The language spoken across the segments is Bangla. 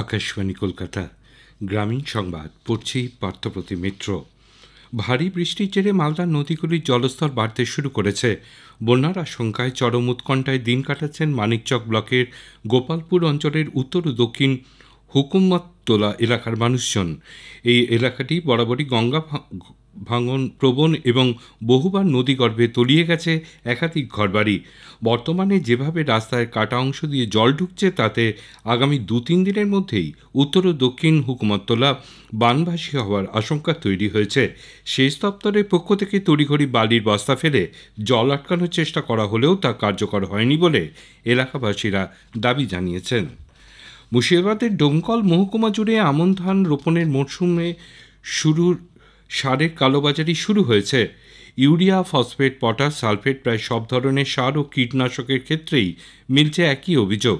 আকাশবাণী কলকাতা গ্রামীণ সংবাদ পড়ছি পার্থপ্রতি মিত্র। ভারী বৃষ্টির জেরে মালদার নদীগুলির জলস্তর বাড়তে শুরু করেছে। বন্যার আশঙ্কায় চরম উৎকণ্ঠায় দিন কাটাচ্ছেন মানিকচক ব্লকের গোপালপুর অঞ্চলের উত্তর ও দক্ষিণ হুকুমততলা এলাকার মানুষজন। এই এলাকাটি বরাবরই গঙ্গা ভাঙন প্রবণ এবং বহুবার নদীগর্ভে তলিয়ে গেছে একাধিক ঘরবাড়ি। বর্তমানে যেভাবে রাস্তায় কাটা অংশ দিয়ে জল ঢুকছে তাতে আগামী 2-3 দিনের মধ্যেই উত্তর ও দক্ষিণ হুকুমততলা বানভাসী হওয়ার আশঙ্কা তৈরি হয়েছে। সেচ দপ্তরের পক্ষ থেকে তড়িঘড়ি বালির বস্তা ফেলে জল আটকানোর চেষ্টা করা হলেও তা কার্যকর হয়নি বলে এলাকাবাসীরা দাবি জানিয়েছেন। মুর্শিদাবাদের ডোমকল মহকুমা জুড়ে আমন ধান রোপণের মরশুমে সারের কালোবাজারি শুরু হয়েছে। ইউরিয়া, ফসফেট, পটাশ, সালফেট প্রায় সব ধরনের সার ও কীটনাশকের ক্ষেত্রেই মিলছে একই অভিযোগ।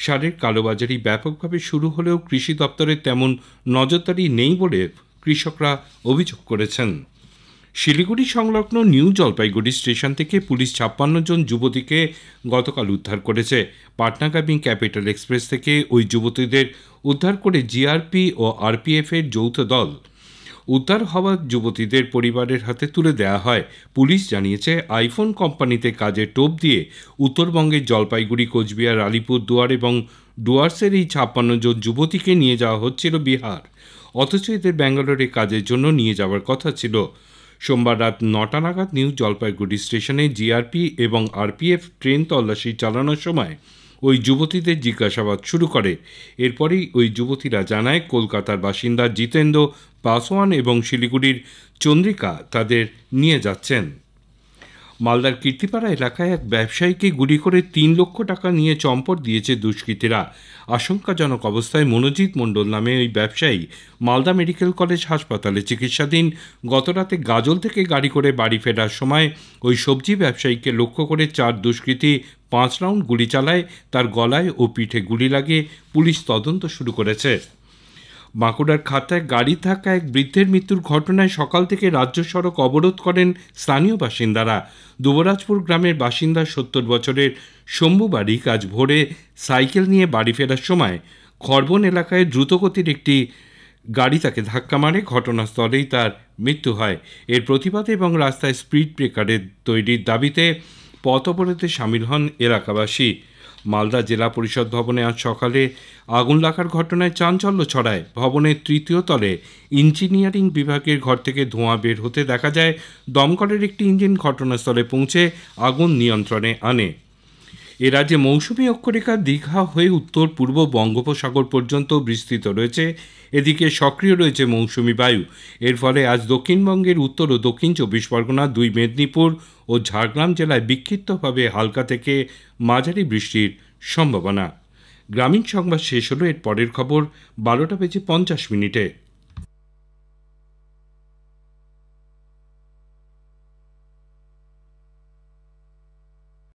সারের কালোবাজারি ব্যাপকভাবে শুরু হলেও কৃষি দপ্তরের তেমন নজরদারি নেই বলে কৃষকরা অভিযোগ করেছেন। শিলিগুড়ি সংলগ্ন নিউ জলপাইগুড়ি স্টেশন থেকে পুলিশ 56 জন যুবতীকে গতকাল উদ্ধার করেছে। পাটনাগামী ক্যাপিটাল এক্সপ্রেস থেকে ওই যুবতীদের উদ্ধার করে জিআরপি ও আরপিএফ এর যৌথ দল। উদ্ধার হওয়া যুবতীদের পরিবারের হাতে তুলে দেওয়া হয়। পুলিশ জানিয়েছে, আইফোন কোম্পানিতে কাজের টোপ দিয়ে উত্তরবঙ্গের জলপাইগুড়ি, কোচবিহার, আলিপুরদুয়ার এবং ডুয়ার্সের এই 56 জন যুবতীকে নিয়ে যাওয়া হচ্ছিল বিহার, অথচ এদের ব্যাঙ্গালোরে কাজের জন্য নিয়ে যাওয়ার কথা ছিল। সোমবার রাত 9টা নাগাদ নিউ জলপাইগুড়ি স্টেশনে জিআরপি এবং আরপিএফ ট্রেন তল্লাশি চালানোর সময় ওই যুবতীদের জিজ্ঞাসাবাদ শুরু করে। এরপরেই ওই যুবতীরা জানায়, কলকাতার বাসিন্দা জিতেন্দ্র পাসওয়ান এবং শিলিগুড়ির চন্দ্রিকা তাদের নিয়ে যাচ্ছেন। মালদার কীর্তিপাড়া এলাকায় এক ব্যবসায়ীকে গুলি করে 3 লক্ষ টাকা নিয়ে চম্পট দিয়েছে দুষ্কৃতীরা। আশঙ্কাজনক অবস্থায় মনোজিৎ মণ্ডল নামে ওই ব্যবসায়ী মালদা মেডিকেল কলেজ হাসপাতালে চিকিৎসাধীন। গতরাতে গাজল থেকে গাড়ি করে বাড়ি ফেরার সময় ওই সবজি ব্যবসায়ীকে লক্ষ্য করে 4 দুষ্কৃতী 5 রাউন্ড গুলি চালায়। তার গলায় ও পিঠে গুলি লাগিয়ে পুলিশ তদন্ত শুরু করেছে। বাঁকুড়ার খাতায় গাড়ি থাকা এক বৃদ্ধের মৃত্যুর ঘটনায় সকাল থেকে রাজ্য সড়ক অবরোধ করেন স্থানীয় বাসিন্দারা। দুবরাজপুর গ্রামের বাসিন্দা 70 বছরের শম্ভু বারিক আজ ভোরে সাইকেল নিয়ে বাড়ি ফেরার সময় খরবন এলাকায় দ্রুতগতির একটি গাড়ি তাকে ধাক্কা মারে। ঘটনাস্থলেই তার মৃত্যু হয়। এর প্রতিবাদে এবং রাস্তায় স্পিড ব্রেকারের তৈরির দাবিতে পথ অবরোধে সামিল হন এলাকাবাসী। মালদা জেলা পরিষদ ভবনে আজ সকালে আগুন লাগার ঘটনায় চাঞ্চল্য ছড়ায়। ভবনের 3য় তলে ইঞ্জিনিয়ারিং বিভাগের ঘর থেকে ধোঁয়া বের হতে দেখা যায়। দমকলের একটি ইঞ্জিন ঘটনাস্থলে পৌঁছে আগুন নিয়ন্ত্রণে আনে। এ রাজ্যে মৌসুমী অক্ষরেখা দীঘা হয়ে উত্তর পূর্ব বঙ্গোপসাগর পর্যন্ত বিস্তৃত রয়েছে। এদিকে সক্রিয় রয়েছে মৌসুমী বায়ু। এর ফলে আজ দক্ষিণবঙ্গের উত্তর ও দক্ষিণ 24 পরগনা, 2 মেদিনীপুর ও ঝাড়গ্রাম জেলায় বিক্ষিপ্তভাবে হালকা থেকে মাঝারি বৃষ্টির সম্ভাবনা। গ্রামীণ সংবাদ শেষ হলো। এর পরের খবর 12টা বেজে 50 মিনিটে।